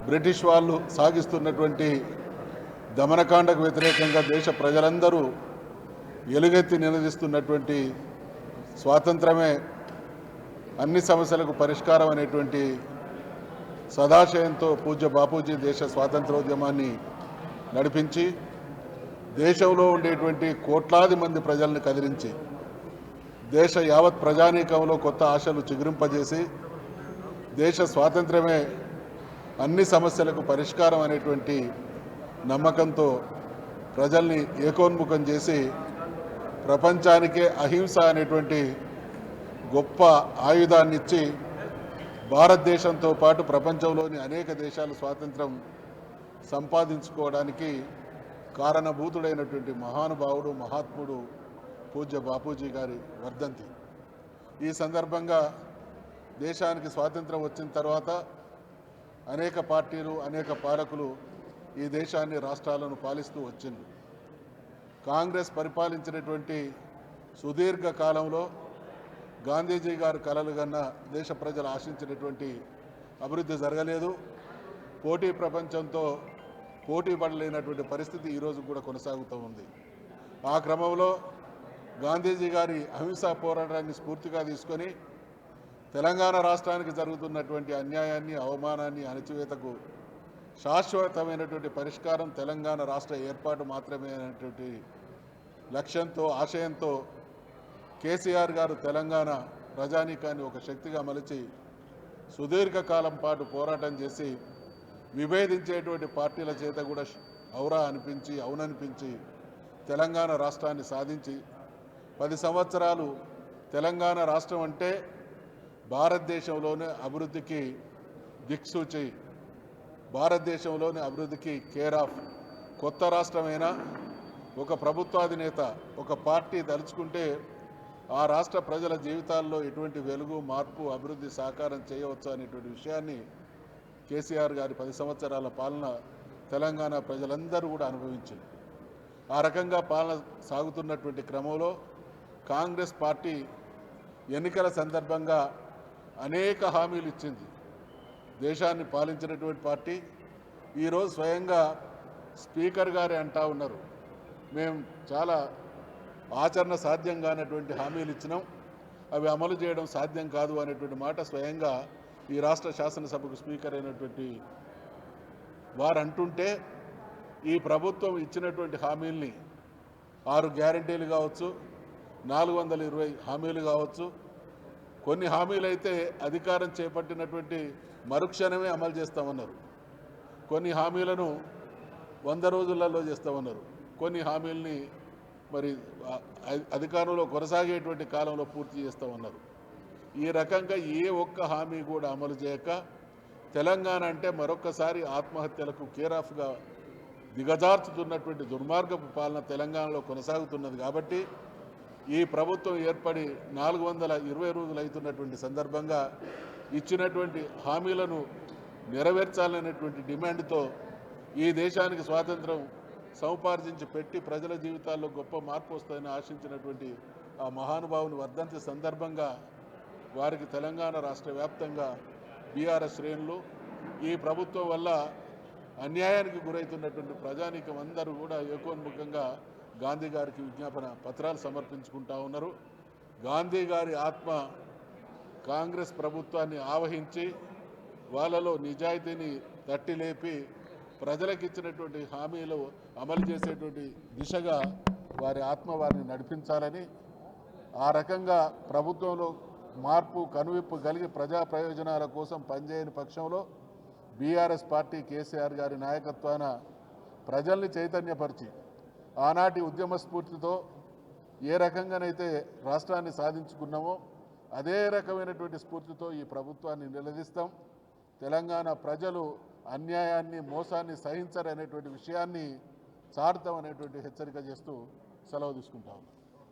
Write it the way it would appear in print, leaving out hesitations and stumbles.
British వాళ్ళు సాగిస్తున్నటువంటి దమనకాండకు వ్యతిరేకంగా దేశ ప్రజలందరూ ఎలుగెత్తి నిలదీస్తున్నటువంటి స్వాతంత్రమే అన్ని సమస్యలకు పరిష్కారం అనేటువంటి సదాశయంతో పూజ్య బాపూజీ దేశ స్వాతంత్రోద్యమాన్ని నడిపించి దేశంలో ఉండేటువంటి కోట్లాది మంది ప్రజల్ని కదిలించి దేశ యావత్ ప్రజానీకంలో కొత్త ఆశలు చిగురింపజేసి దేశ స్వాతంత్రమే అన్ని సమస్యలకు పరిష్కారం అనేటువంటి నమ్మకంతో ప్రజల్ని ఏకోన్ముఖం చేసి ప్రపంచానికే అహింస అనేటువంటి గొప్ప ఆయుధాన్ని ఇచ్చి భారతదేశంతో పాటు ప్రపంచంలోని అనేక దేశాలు స్వాతంత్రం సంపాదించుకోవడానికి కారణభూతుడైనటువంటి మహానుభావుడు మహాత్ముడు పూజ్య బాపూజీ గారి వర్ధంతి. ఈ సందర్భంగా దేశానికి స్వాతంత్రం వచ్చిన తర్వాత అనేక పార్టీలు అనేక పాలకులు ఈ దేశాన్ని రాష్ట్రాలను పాలిస్తూ వచ్చింది. కాంగ్రెస్ పరిపాలించినటువంటి సుదీర్ఘ కాలంలో గాంధీజీ గారు కలలు కన్న దేశ ప్రజలు ఆశించినటువంటి అభివృద్ధి జరగలేదు. పోటీ ప్రపంచంతో పోటీ పడలేనటువంటి పరిస్థితి ఈరోజు కూడా కొనసాగుతూ ఉంది. ఆ క్రమంలో గాంధీజీ గారి అహింసా పోరాటాన్ని స్ఫూర్తిగా తీసుకొని తెలంగాణ రాష్ట్రానికి జరుగుతున్నటువంటి అన్యాయాన్ని అవమానాన్ని అణచివేతకు శాశ్వతమైనటువంటి పరిష్కారం తెలంగాణ రాష్ట్ర ఏర్పాటు మాత్రమే అనేటువంటి లక్ష్యంతో ఆశయంతో కేసీఆర్ గారు తెలంగాణ ప్రజానీకాన్ని ఒక శక్తిగా మలిచి సుదీర్ఘకాలం పాటు పోరాటం చేసి విభేదించేటువంటి పార్టీల చేత కూడా ఔరా అనిపించి అవుననిపించి తెలంగాణ రాష్ట్రాన్ని సాధించి 10 సంవత్సరాలు తెలంగాణ రాష్ట్రం అంటే భారతదేశంలోనే అభివృద్ధికి దిక్సూచి, భారతదేశంలోని అభివృద్ధికి కేర్ ఆఫ్. కొత్త రాష్ట్రమైనా ఒక ప్రభుత్వాధినేత ఒక పార్టీ తలుచుకుంటే ఆ రాష్ట్ర ప్రజల జీవితాల్లో ఎటువంటి వెలుగు మార్పు అభివృద్ధి సాకారం చేయవచ్చు అనేటువంటి విషయాన్ని కేసీఆర్ గారి 10 సంవత్సరాల పాలన తెలంగాణ ప్రజలందరూ కూడా అనుభవించింది. ఆ రకంగా పాలన సాగుతున్నటువంటి క్రమంలో కాంగ్రెస్ పార్టీ ఎన్నికల సందర్భంగా అనేక హామీలు ఇచ్చింది. దేశాన్ని పాలించినటువంటి పార్టీ ఈరోజు స్వయంగా స్పీకర్ గారే అంటా ఉన్నారు, మేము చాలా ఆచరణ సాధ్యం కానటువంటి హామీలు ఇచ్చినాం, అవి అమలు చేయడం సాధ్యం కాదు అనేటువంటి మాట స్వయంగా ఈ రాష్ట్ర శాసనసభకు స్పీకర్ అయినటువంటి వారు అంటుంటే, ఈ ప్రభుత్వం ఇచ్చినటువంటి హామీల్ని 6 గ్యారంటీలు కావచ్చు, 420 హామీలు కావచ్చు, కొన్ని హామీలు అయితే అధికారం చేపట్టినటువంటి మరుక్షణమే అమలు చేస్తామన్నారు, కొన్ని హామీలను 100 రోజులలో చేస్తామన్నారు, కొన్ని హామీల్ని మరి అధికారంలో కొనసాగేటువంటి కాలంలో పూర్తి చేస్తామన్నారు. ఈ రకంగా ఏ ఒక్క హామీ కూడా అమలు చేయక తెలంగాణ అంటే మరొక్కసారి ఆత్మహత్యలకు కేరాఫ్గా దిగజార్చుతున్నటువంటి దుర్మార్గపు పాలన తెలంగాణలో కొనసాగుతున్నది. కాబట్టి ఈ ప్రభుత్వం ఏర్పడి 420 రోజులు అవుతున్నటువంటి సందర్భంగా ఇచ్చినటువంటి హామీలను నెరవేర్చాలనేటువంటి డిమాండ్తో ఈ దేశానికి స్వాతంత్రం సముపార్జించి పెట్టి ప్రజల జీవితాల్లో గొప్ప మార్పు వస్తాయని ఆశించినటువంటి ఆ మహానుభావుని వర్ధంతి సందర్భంగా వారికి తెలంగాణ రాష్ట్ర వ్యాప్తంగా బీఆర్ఎస్ శ్రేణులు ఈ ప్రభుత్వం వల్ల అన్యాయానికి గురవుతున్నటువంటి ప్రజానీకం అందరూ కూడా ఏకోన్ముఖంగా గాంధీ గారికి విజ్ఞాపన పత్రాలు సమర్పించుకుంటా ఉన్నారు. గాంధీ గారి ఆత్మ కాంగ్రెస్ ప్రభుత్వాన్ని ఆవహించి వాళ్ళలో నిజాయితీని తట్టిలేపి ప్రజలకు ఇచ్చినటువంటి హామీలు అమలు చేసేటువంటి దిశగా వారి ఆత్మ వారిని నడిపించాలని, ఆ రకంగా ప్రభుత్వంలో మార్పు కనువిప్పు కలిగి ప్రజా ప్రయోజనాల కోసం పనిచేయని పక్షంలో బీఆర్ఎస్ పార్టీ కేసీఆర్ గారి నాయకత్వాన ప్రజల్ని చైతన్యపరిచి ఆనాటి ఉద్యమ స్ఫూర్తితో ఏ రకంగానైతే రాష్ట్రాన్ని సాధించుకున్నామో అదే రకమైనటువంటి స్ఫూర్తితో ఈ ప్రభుత్వాన్ని నిలదీస్తాం. తెలంగాణ ప్రజలు అన్యాయాన్ని మోసాన్ని సహించరనేటువంటి విషయాన్ని చాటుతామనేటువంటి హెచ్చరిక చేస్తూ సెలవు తీసుకుంటాం.